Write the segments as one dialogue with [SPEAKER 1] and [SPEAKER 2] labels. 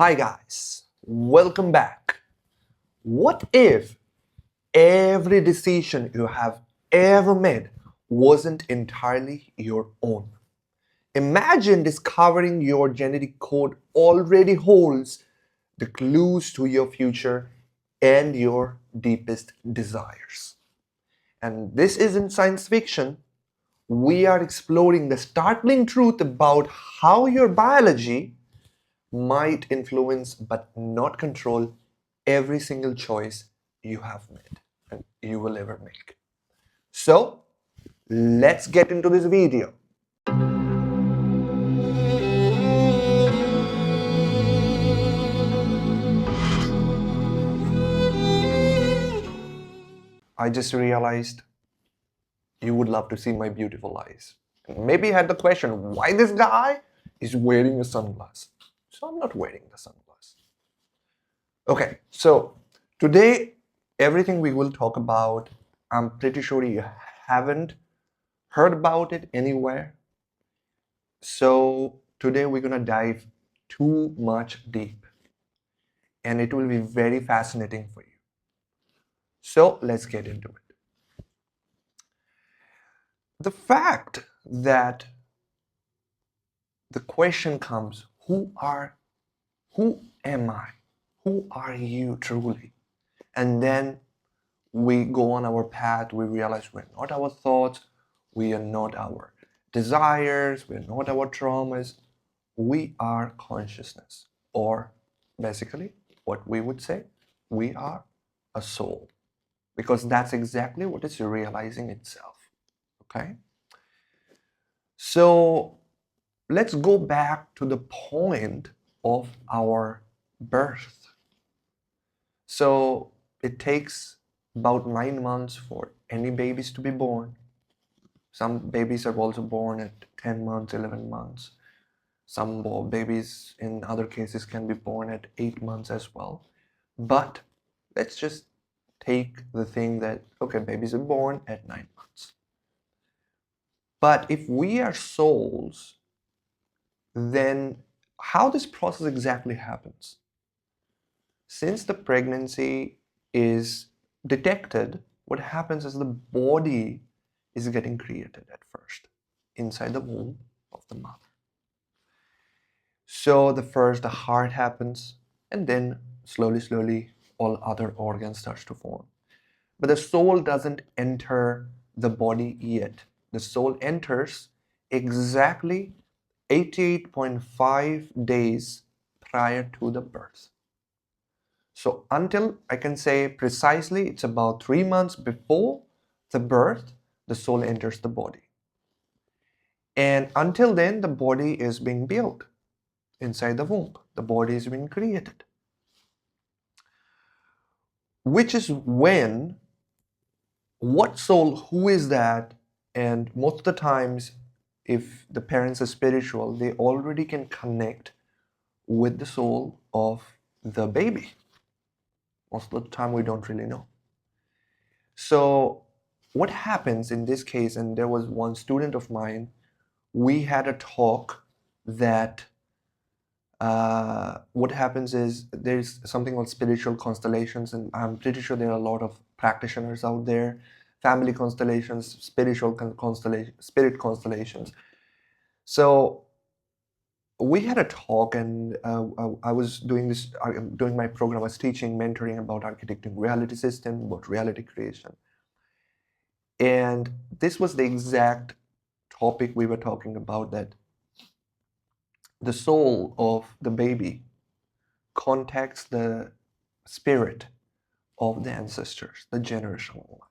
[SPEAKER 1] Hi guys, welcome back. What if every decision you have ever made wasn't entirely your own? Imagine discovering your genetic code already holds the clues to your future and your deepest desires. And this isn't science fiction. We are exploring the startling truth about how your biology might influence but not control every single choice you have made and you will ever make. So, let's get into this video. I just realized you would love to see my beautiful eyes. Maybe you had the question why this guy is wearing a sunglass. So, I'm not wearing the sunglass. Okay, so today, everything we will talk about, I'm pretty sure you haven't heard about it anywhere. So today we're gonna dive too much deep and it will be very fascinating for you. So let's get into it. The fact that the question comes, who am I? Who are you truly? And then we go on our path, we realize we're not our thoughts, we are not our desires, we're not our traumas, we are consciousness, or basically what we would say, we are a soul, because that's exactly what it's realizing itself. Okay, so let's go back to the point of our birth. So it takes about 9 months for any babies to be born. Some babies are also born at 10 months, 11 months. Some babies in other cases can be born at 8 months as well. But let's just take the thing that, okay, babies are born at 9 months. But if we are souls, then how this process exactly happens? Since the pregnancy is detected, what happens is the body is getting created at first inside the womb of the mother. So the heart happens, and then slowly, all other organs starts to form. But the soul doesn't enter the body yet. The soul enters exactly 88.5 days prior to the birth. So until I can say precisely, it's about 3 months before the birth, the soul enters the body. And until then, the body is being built inside the womb. The body is being created. Which is when, what soul, who is that? And most of the times, if the parents are spiritual, they already can connect with the soul of the baby. Most of the time, we don't really know. So, what happens in this case, and there was one student of mine, we had a talk that what happens is there's something called spiritual constellations, and I'm pretty sure there are a lot of practitioners out there, family constellations, spiritual constellation, spirit constellations. So we had a talk, and I was doing my program. I was teaching, mentoring about architecting reality system, about reality creation, and this was the exact topic we were talking about, that the soul of the baby contacts the spirit of the ancestors, the generational line.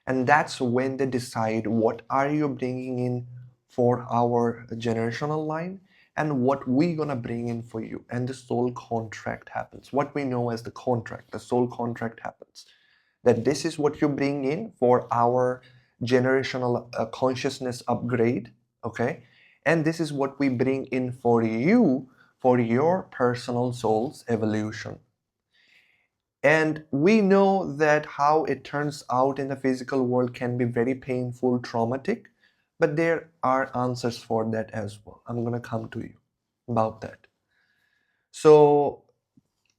[SPEAKER 1] And that's when they decide what are you bringing in for our generational line and what we gonna bring in for you. And the soul contract happens. What we know as the contract, the soul contract happens. That this is what you bring in for our generational consciousness upgrade, okay? And this is what we bring in for you for your personal soul's evolution. And we know that how it turns out in the physical world can be very painful, traumatic, but there are answers for that as well. I'm going to come to you about that. So,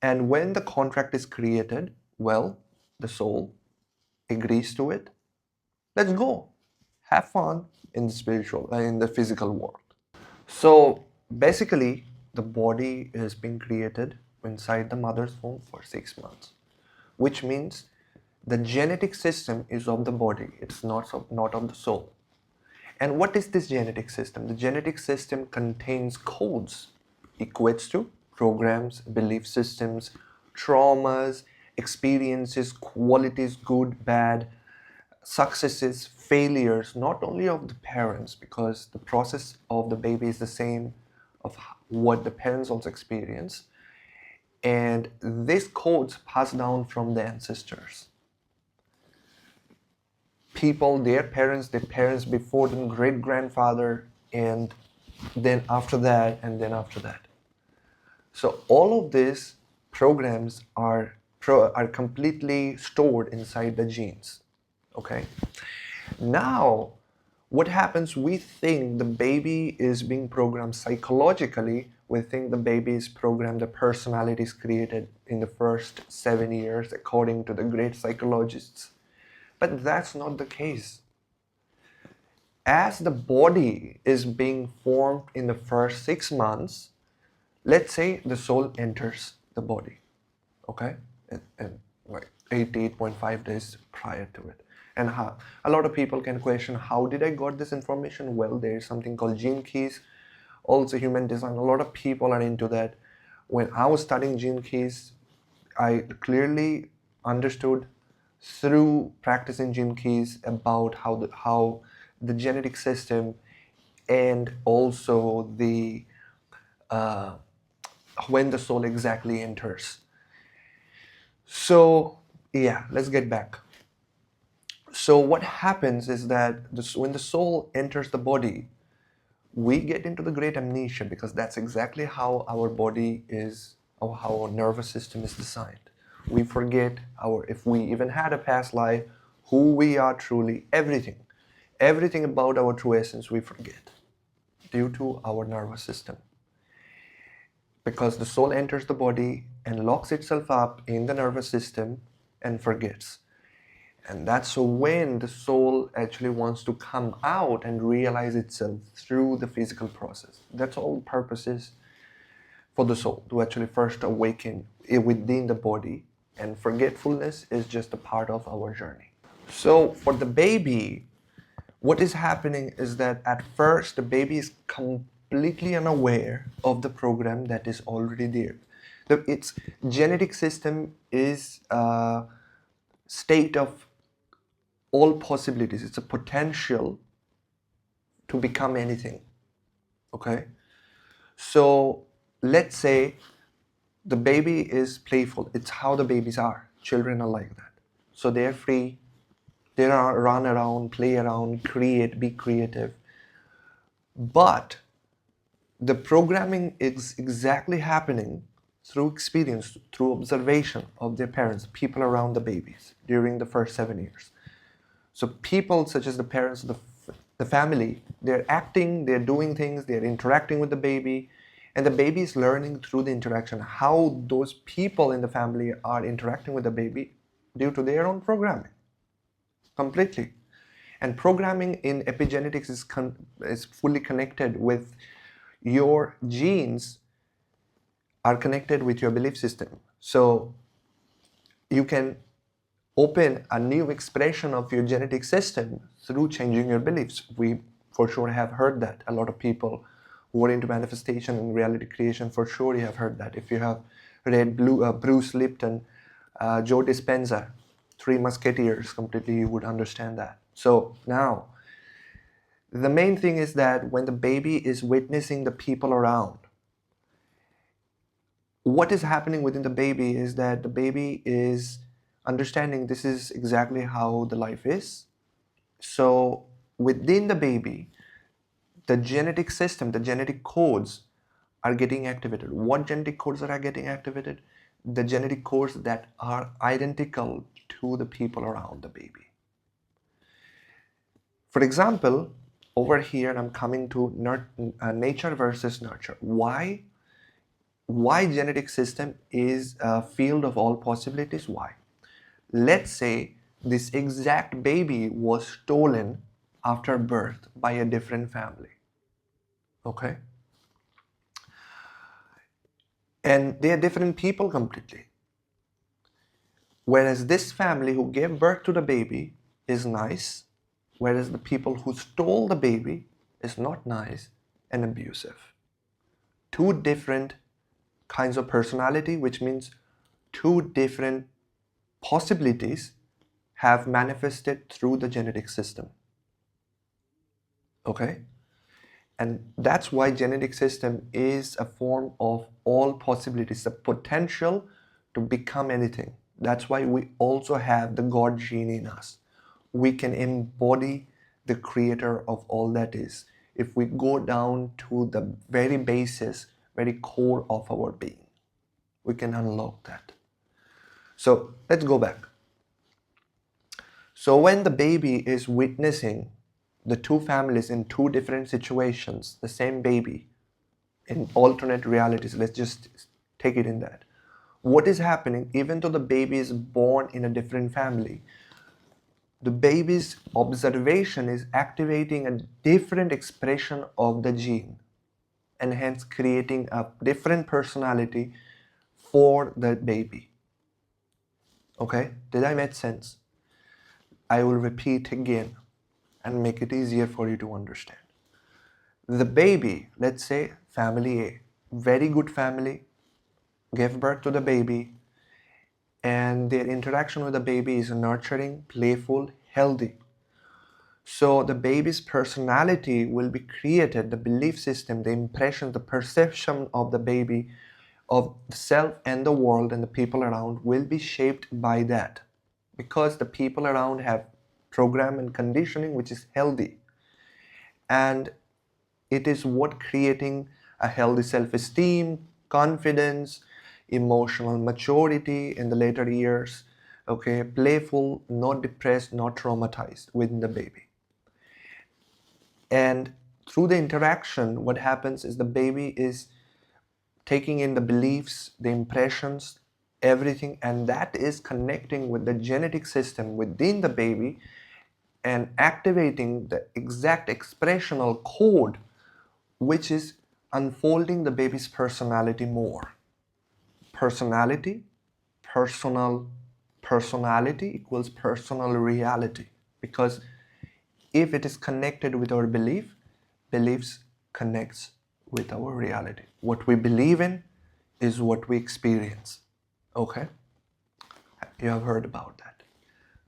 [SPEAKER 1] and when the contract is created, well, the soul agrees to it. Let's go. Have fun in the spiritual, in the physical world. So basically, the body is being created inside the mother's womb for 6 months, which means the genetic system is of the body. It's not of the soul. And what is this genetic system? The genetic system contains codes, equates to programs, belief systems, traumas, experiences, qualities, good, bad, successes, failures, not only of the parents, because the process of the baby is the same of what the parents also experience. And these codes pass down from the ancestors. People, their parents before them, great grandfather, and then after that, and then after that. So all of these programs are completely stored inside the genes. Okay. Now, what happens? We think the baby is being programmed psychologically. We think the baby is programmed, the personality is created in the first 7 years, according to the great psychologists. But that's not the case. As the body is being formed in the first 6 months, let's say the soul enters the body, okay, and like 88.5 days prior to it. And how, a lot of people can question, how did I got this information? Well, there is something called gene keys, also human design. A lot of people are into that. When I was studying gene keys, I clearly understood through practicing gene keys about how the genetic system and also the uh, when the soul exactly enters. So yeah, let's get back. So what happens is that when the soul enters the body, we get into the great amnesia, because that's exactly how our body is, or how our nervous system is designed. We forget if we even had a past life, who we are truly, everything about our true essence we forget due to our nervous system. Because the soul enters the body and locks itself up in the nervous system and forgets. And that's when the soul actually wants to come out and realize itself through the physical process. That's all the purpose is for the soul, to actually first awaken within the body. And forgetfulness is just a part of our journey. So for the baby, what is happening is that at first the baby is completely unaware of the program that is already there. Its genetic system is a state of all possibilities. It's a potential to become anything. Okay? So let's say the baby is playful. It's how the babies are. Children are like that. So they're free. They run around, play around, create, be creative. But the programming is exactly happening through experience, through observation of their parents, people around the babies during the first 7 years. So people such as the parents, the family, they're acting, they're doing things, they're interacting with the baby, and the baby is learning through the interaction how those people in the family are interacting with the baby due to their own programming. Completely. And programming in epigenetics is fully connected with your genes are connected with your belief system. So you can open a new expression of your genetic system through changing your beliefs. We for sure have heard that. A lot of people who are into manifestation and reality creation, for sure you have heard that. If you have read Bruce Lipton, Joe Dispenza, Three Musketeers, completely you would understand that. So now, the main thing is that when the baby is witnessing the people around, what is happening within the baby is that the baby is understanding this is exactly how the life is. So within the baby, the genetic system, the genetic codes are getting activated. What genetic codes are getting activated? The genetic codes that are identical to the people around the baby. For example, over here, I'm coming to nature versus nurture. Why? Why genetic system is a field of all possibilities? Why? Let's say this exact baby was stolen after birth by a different family. Okay? And they are different people completely. Whereas this family who gave birth to the baby is nice, whereas the people who stole the baby is not nice and abusive. Two different kinds of personality, which means two different possibilities have manifested through the genetic system. Okay? And that's why genetic system is a form of all possibilities, the potential to become anything. That's why we also have the God gene in us. We can embody the creator of all that is if we go down to the very basis, very core of our being. We can unlock that. So let's go back. So when the baby is witnessing the two families in two different situations, the same baby in alternate realities, let's just take it in that. What is happening, even though the baby is born in a different family, the baby's observation is activating a different expression of the gene and hence creating a different personality for the baby. Okay, did I make sense? I will repeat again and make it easier for you to understand. The baby, let's say family A, very good family, gave birth to the baby, and their interaction with the baby is nurturing, playful, healthy. So the baby's personality will be created, the belief system, the impression, the perception of the baby, of the self and the world and the people around will be shaped by that, because the people around have program and conditioning which is healthy, and it is what creating a healthy self-esteem, confidence, emotional maturity in the later years, okay, playful, not depressed, not traumatized within the baby. And through the interaction, what happens is the baby is taking in the beliefs, the impressions, everything, and that is connecting with the genetic system within the baby and activating the exact expressional code which is unfolding the baby's personality more. Personality, personality equals personal reality, because if it is connected with our beliefs connects with our reality. What we believe in is what we experience. Okay? You have heard about that.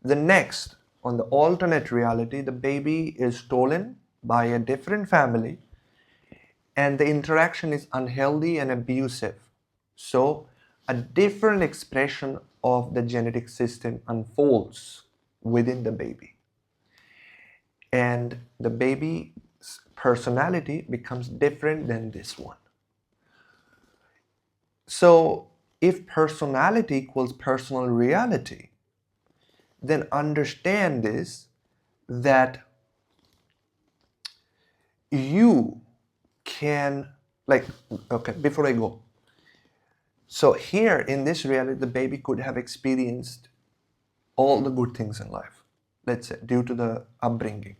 [SPEAKER 1] The next, on the alternate reality, the baby is stolen by a different family and the interaction is unhealthy and abusive. So, a different expression of the genetic system unfolds within the baby. And the baby's personality becomes different than this one. So, if personality equals personal reality, then understand this, that you can, like, okay, before I go, so here in this reality, the baby could have experienced all the good things in life, let's say, due to the upbringing,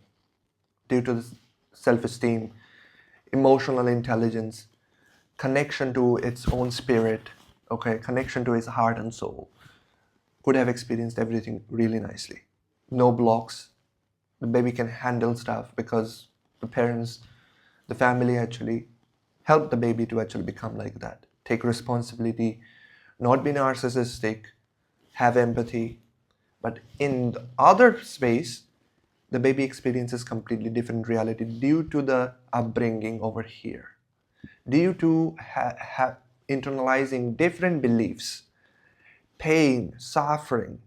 [SPEAKER 1] due to the self-esteem, emotional intelligence, connection to its own spirit, okay, connection to its heart and soul, could have experienced everything really nicely. No blocks. The baby can handle stuff because the parents, the family actually help the baby to actually become like that. Take responsibility, not be narcissistic, have empathy. But in the other space, the baby experiences completely different reality due to the upbringing over here, due to internalizing different beliefs, pain, suffering.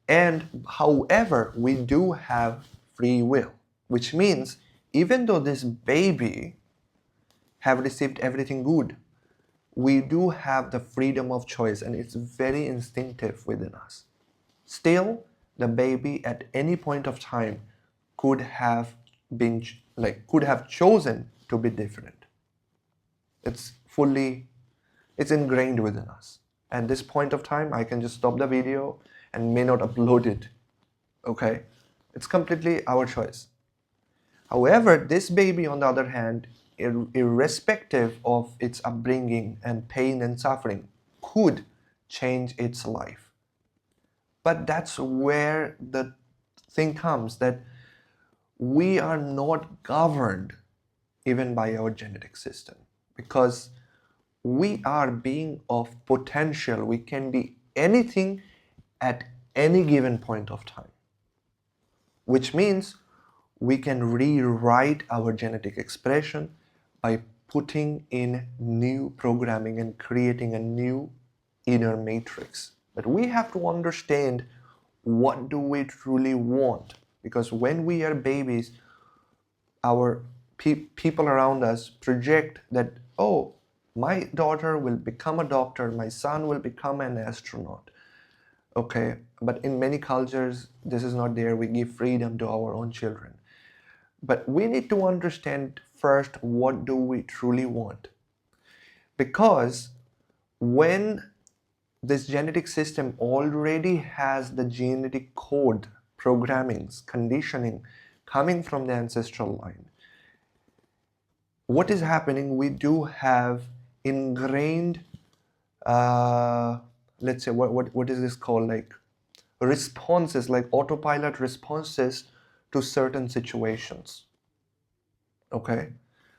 [SPEAKER 1] And however, we do have free will, which means even though this baby have received everything good, we do have the freedom of choice and it's very instinctive within us. Still, the baby at any point of time could have been could have chosen to be different. It's fully, it's ingrained within us. At this point of time, I can just stop the video and may not upload it. Okay? It's completely our choice. However, this baby, on the other hand, irrespective of its upbringing and pain and suffering, could change its life. But that's where the thing comes, that we are not governed even by our genetic system, because we are being of potential. We can be anything at any given point of time, which means we can rewrite our genetic expression by putting in new programming and creating a new inner matrix. But we have to understand, what do we truly want? Because when we are babies, our people around us project that, oh, my daughter will become a doctor, my son will become an astronaut. Okay, but in many cultures, this is not there. We give freedom to our own children. But we need to understand first, what do we truly want? Because when this genetic system already has the genetic code, programmings, conditioning coming from the ancestral line, what is happening? We do have ingrained, let's say, what is this called? Like responses, like autopilot responses to certain situations. Okay,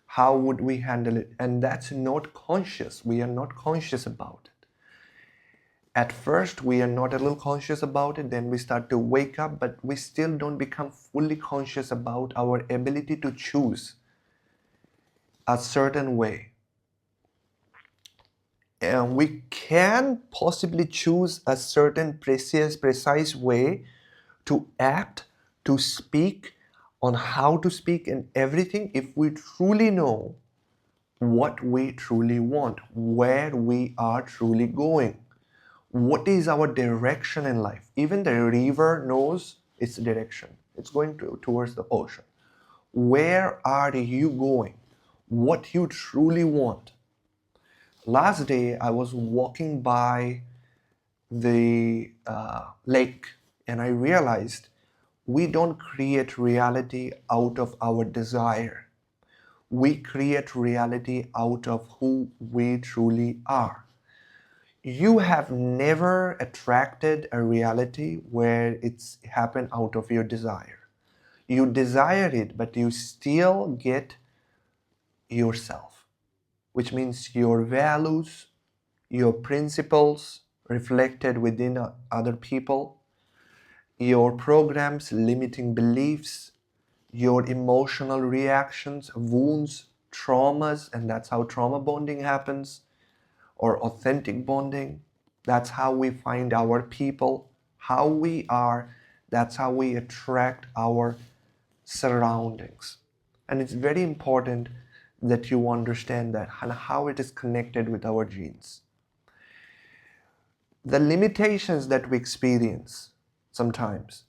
[SPEAKER 1] how would we handle it? And that's not conscious. We are not conscious about it. At first, we are not a little conscious about it. Then we start to wake up, but we still don't become fully conscious about our ability to choose a certain way. And we can possibly choose a certain precise way to act, to speak, on how to speak and everything, if we truly know what we truly want, where we are truly going, what is our direction in life. Even the river knows its direction. It's going towards the ocean. Where are you going? What you truly want. Last day, I was walking by the lake, and I realized we don't create reality out of our desire. We create reality out of who we truly are. You have never attracted a reality where it's happened out of your desire. You desire it, but you still get yourself, which means your values, your principles reflected within other people, your programs, limiting beliefs, your emotional reactions, wounds, traumas, and that's how trauma bonding happens, or authentic bonding. That's how we find our people, how we are. That's how we attract our surroundings. And it's very important that you understand that and how it is connected with our genes. The limitations that we experience sometimes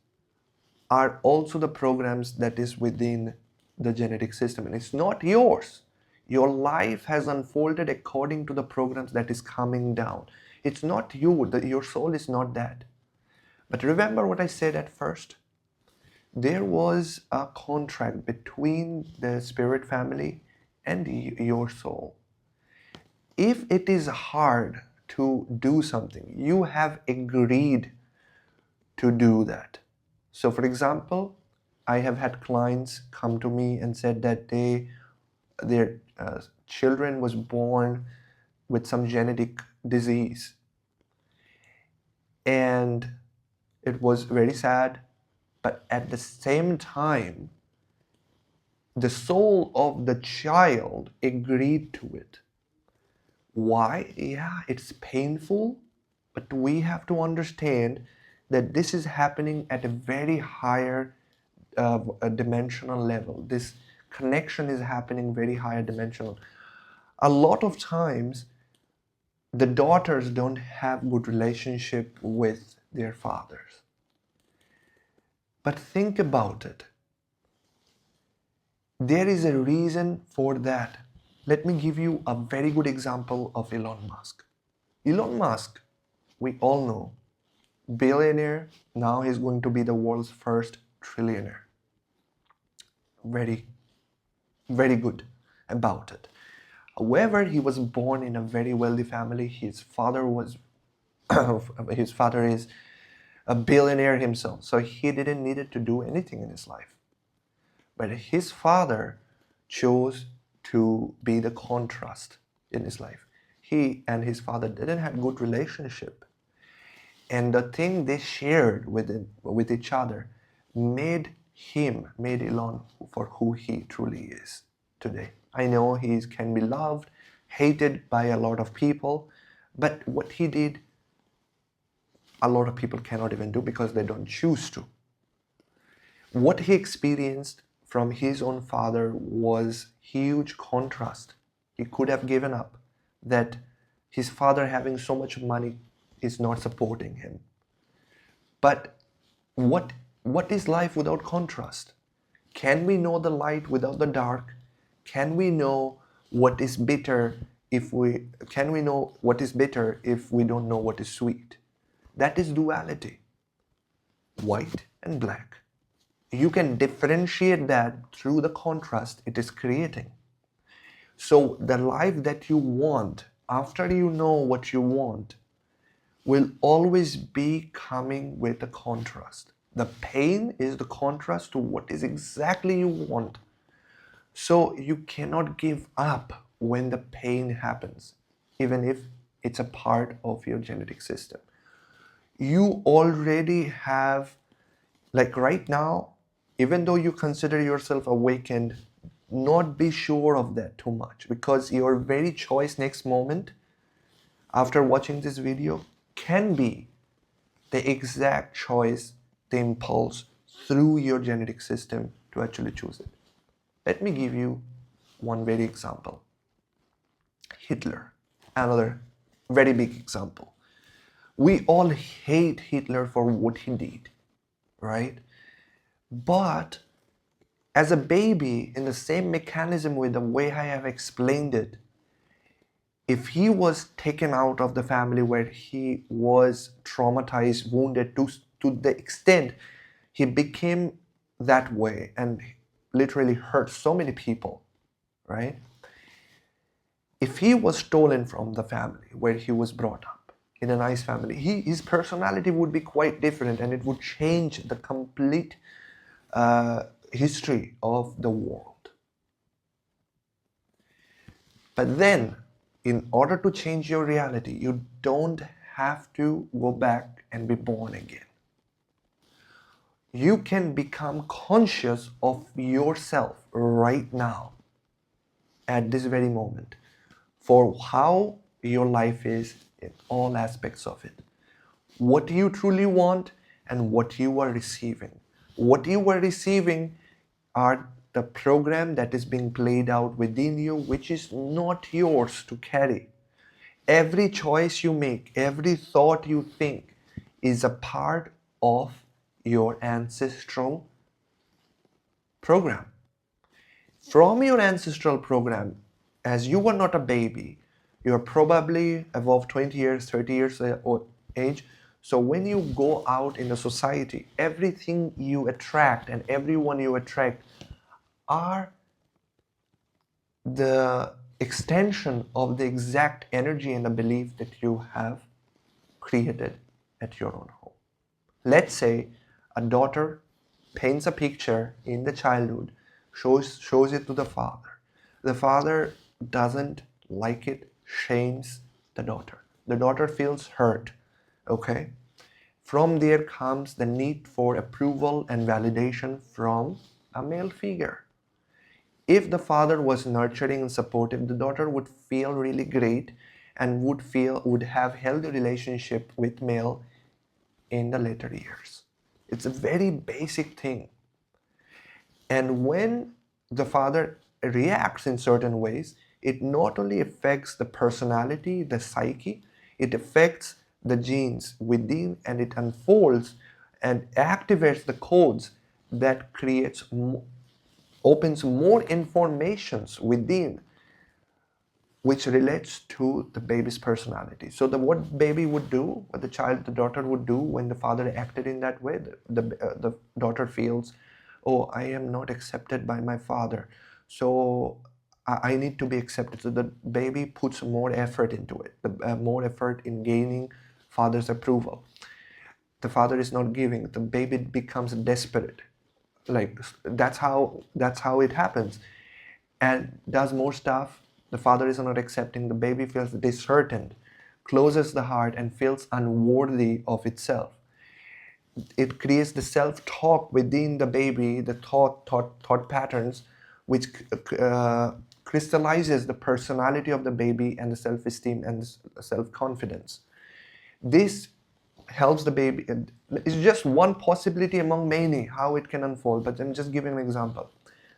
[SPEAKER 1] are also the programs that is within the genetic system, and it's not yours. Your life has unfolded according to the programs that is coming down. It's not you. Your soul is not that. But remember what I said at first? There was a contract between the spirit family and your soul. If it is hard to do something, you have agreed to do that. So for example, I have had clients come to me and said that their children was born with some genetic disease, and it was very sad, but at the same time the soul of the child agreed to it. Why? Yeah, it's painful, but we have to understand that this is happening at a very higher a dimensional level. This connection is happening very higher dimensional. A lot of times the daughters don't have good relationship with their fathers. But think about it. There is a reason for that. Let me give you a very good example of Elon Musk. Elon Musk, we all know, billionaire, now he's going to be the world's first trillionaire. Very, very good about it. However, he was born in a very wealthy family. His father is a billionaire himself, so he didn't need to do anything in his life. But his father chose to be the contrast in his life. He and his father didn't have good relationship, and the thing they shared with each other made Elon for who he truly is today. I know he can be loved, hated by a lot of people, but what he did, a lot of people cannot even do because they don't choose to. What he experienced from his own father was huge contrast. He could have given up that his father having so much money is not supporting him. But what is life without contrast? Can we know the light without the dark? Can we know what is bitter if we don't know what is sweet? That is duality. White and black. You can differentiate that through the contrast it is creating. So the life that you want, after you know what you want, will always be coming with a contrast. The pain is the contrast to what is exactly you want. So you cannot give up when the pain happens, even if it's a part of your genetic system. You already have, like right now, even though you consider yourself awakened, not be sure of that too much, because your very choice next moment after watching this video can be the exact choice, the impulse through your genetic system to actually choose it. Let me give you one very example. Hitler, another very big example. We all hate Hitler for what he did, right? But as a baby, in the same mechanism with the way I have explained it, if he was taken out of the family where he was traumatized, wounded to the extent he became that way and literally hurt so many people, right? If he was stolen from the family where he was brought up, in a nice family, his personality would be quite different, and it would change the complete history of the world. But then, in order to change your reality, you don't have to go back and be born again. You can become conscious of yourself right now, at this very moment, for how your life is in all aspects of it. What you truly want and what you are receiving. What you are receiving are the program that is being played out within you, which is not yours to carry. Every choice you make, every thought you think is a part of your ancestral program. From your ancestral program, as you were not a baby, you're probably above 20 years, 30 years of age. So when you go out in the society, everything you attract and everyone you attract are the extension of the exact energy and the belief that you have created at your own home. Let's say a daughter paints a picture in the childhood, shows it to the father. The father doesn't like it, shames the daughter. The daughter feels hurt, okay? From there comes the need for approval and validation from a male figure. If the father was nurturing and supportive, the daughter would feel really great and would have healthy relationship with male in the later years. It's a very basic thing. And when the father reacts in certain ways, it not only affects the personality, the psyche, it affects the genes within, and it unfolds and activates the codes that opens more informations within which relates to the baby's personality. So what baby would do, what the daughter would do when the father acted in that way, the daughter feels, oh, I am not accepted by my father, so I need to be accepted. So the baby puts more effort into it, more effort in gaining father's approval. The father is not giving, the baby becomes desperate. Like that's how it happens, and does more stuff. The father is not accepting, the baby feels disheartened, closes the heart, and feels unworthy of itself. It creates the self-talk within the baby, the thought patterns, which crystallizes the personality of the baby and the self-esteem and the self-confidence. This helps the baby. It's just one possibility among many how it can unfold, but I'm just giving an example.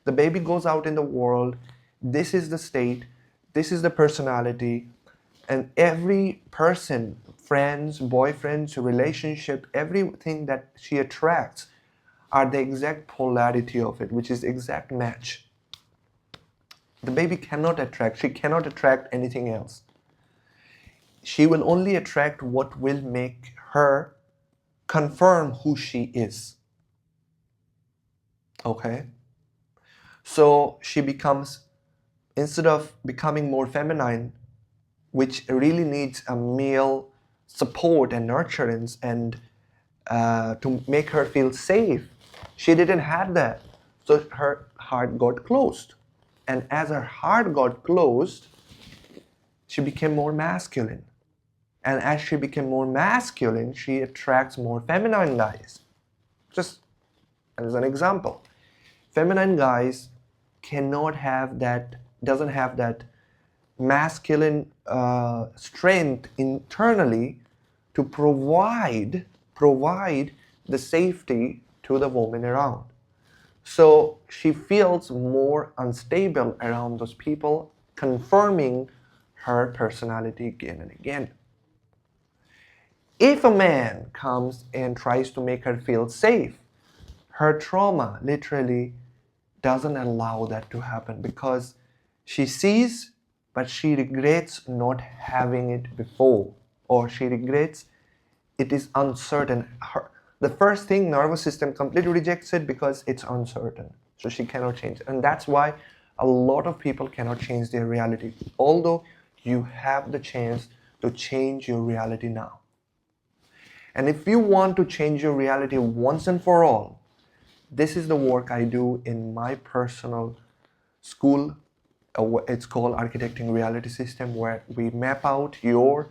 [SPEAKER 1] The baby goes out in the world, this is the state, this is the personality, and every person, friends, boyfriends, relationship, everything that she attracts are the exact polarity of it, which is exact match. The baby she cannot attract anything else. She will only attract what will make her confirm who she is. Okay? So she becomes, instead of becoming more feminine, which really needs a male support and nurturance and to make her feel safe, she didn't have that. So her heart got closed. And as her heart got closed, she became more masculine. And as she became more masculine, she attracts more feminine guys. Just as an example, feminine guys doesn't have that masculine strength internally to provide the safety to the woman around. So she feels more unstable around those people, confirming her personality again and again. If a man comes and tries to make her feel safe, her trauma literally doesn't allow that to happen, because she sees, but she regrets not having it before, or she regrets it is uncertain. The first thing, nervous system completely rejects it because it's uncertain. So she cannot change it. And that's why a lot of people cannot change their reality, although you have the chance to change your reality now. And if you want to change your reality once and for all, this is the work I do in my personal school. It's called Architecting Reality System, where we map out your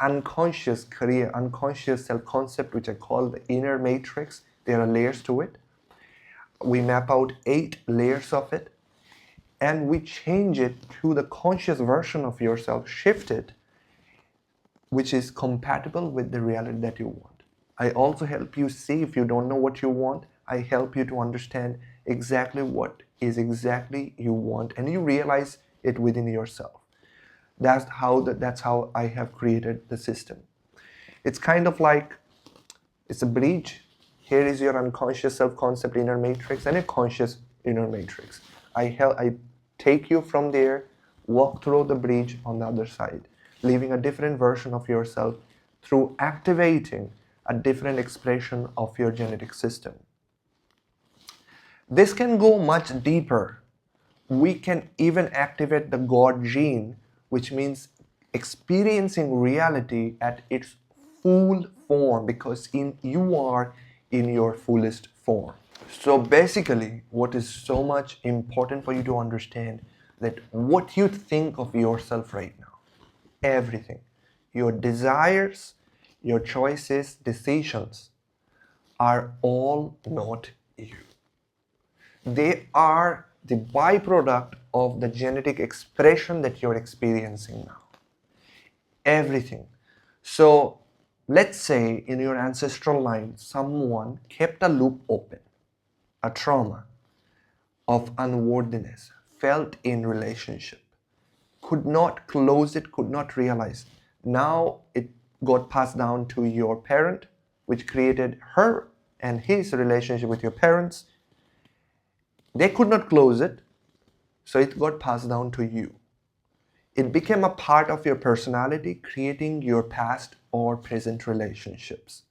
[SPEAKER 1] unconscious career, unconscious self-concept, which I call the inner matrix. There are layers to it. We map out 8 layers of it, and we change it to the conscious version of yourself, shift it, which is compatible with the reality that you want. I also help you see, if you don't know what you want, I help you to understand exactly what is exactly you want, and you realize it within yourself. That's how I have created the system. It's kind of like, it's a bridge. Here is your unconscious self-concept inner matrix and a conscious inner matrix. I take you from there, walk through the bridge on the other side, living a different version of yourself through activating a different expression of your genetic system. This can go much deeper. We can even activate the God gene, which means experiencing reality at its full form, because you are in your fullest form. So basically, what is so much important for you to understand, that what you think of yourself right now, everything, your desires, your choices, decisions, are all not you. They are the byproduct of the genetic expression that you're experiencing now. Everything. So let's say in your ancestral line, someone kept a loop open, a trauma of unworthiness, felt in relationship, could not close it, could not realize. Now it got passed down to your parent, which created her and his relationship with your parents. They could not close it, so it got passed down to you. It became a part of your personality, creating your past or present relationships,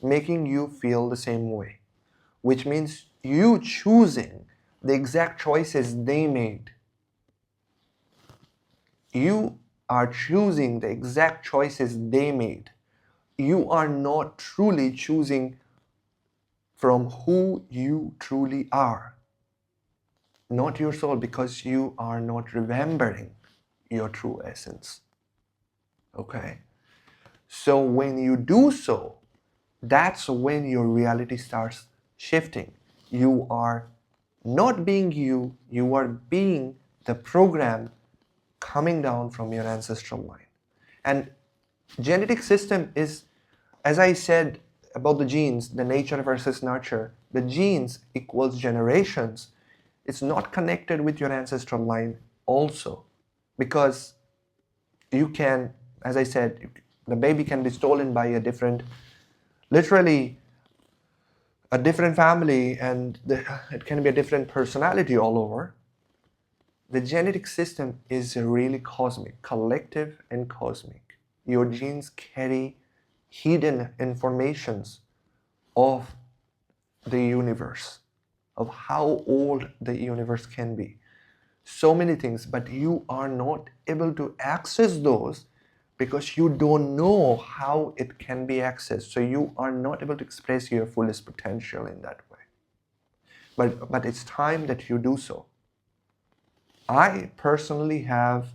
[SPEAKER 1] making you feel the same way, which means you choosing the exact choices they made. You are choosing the exact choices they made. You are not truly choosing from who you truly are, not your soul, because you are not remembering your true essence. Okay? So when you do so, that's when your reality starts shifting. You are not being you, you are being the program coming down from your ancestral line. And genetic system is, as I said about the genes, the nature versus nurture, the genes equals generations. It's not connected with your ancestral line also, because you can, as I said, the baby can be stolen by a different, literally a different family, and it can be a different personality all over. The genetic system is really cosmic, collective and cosmic. Your genes carry hidden informations of the universe, of how old the universe can be. So many things, but you are not able to access those because you don't know how it can be accessed. So you are not able to express your fullest potential in that way. But it's time that you do so. I personally have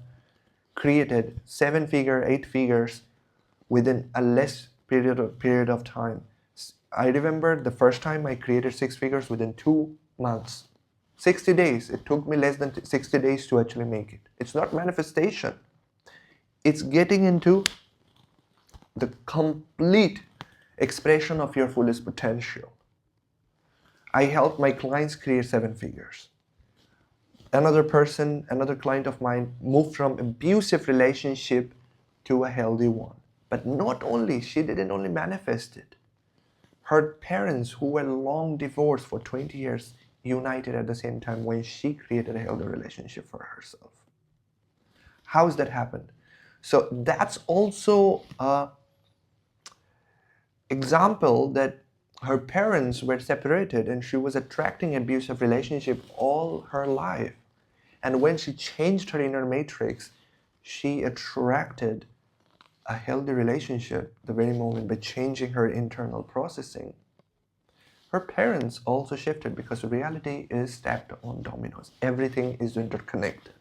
[SPEAKER 1] created 7-figure, 8 figures within a less period of time. I remember the first time I created 6 figures within 2 months. 60 days. It took me less than 60 days to actually make it. It's not manifestation. It's getting into the complete expression of your fullest potential. I help my clients create 7 figures. Another person, another client of mine moved from abusive relationship to a healthy one. But not only, she didn't only manifest it. Her parents, who were long divorced for 20 years, united at the same time when she created a healthy relationship for herself. How has that happened? So that's also an example that her parents were separated and she was attracting abusive relationship all her life. And when she changed her inner matrix, she attracted a healthy relationship the very moment by changing her internal processing. Her parents also shifted because reality is stacked on dominoes. Everything is interconnected.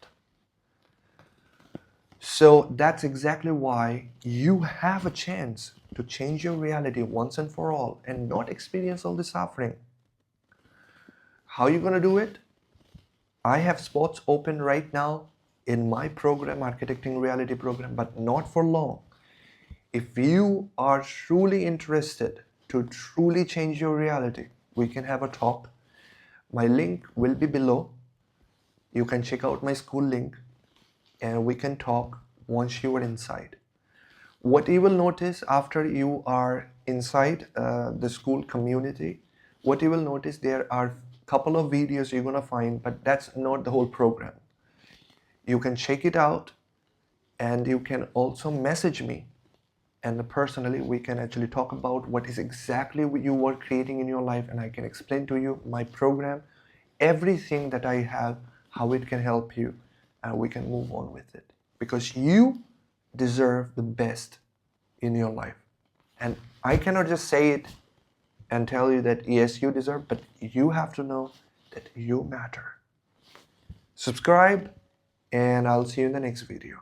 [SPEAKER 1] So that's exactly why you have a chance to change your reality once and for all and not experience all the suffering. How are you going to do it? I have spots open right now in my program, Architecting Reality program, but not for long. If you are truly interested to truly change your reality, we can have a talk. My link will be below. You can check out my school link and we can talk once you are inside. What you will notice after you are inside the school community, what you will notice, there are a couple of videos you're going to find, but that's not the whole program. You can check it out and you can also message me, and personally we can actually talk about what is exactly what you are creating in your life, and I can explain to you my program, everything that I have, how it can help you, and we can move on with it, because you deserve the best in your life. And I cannot just say it and tell you that yes, you deserve, but you have to know that you matter. Subscribe and I'll see you in the next video.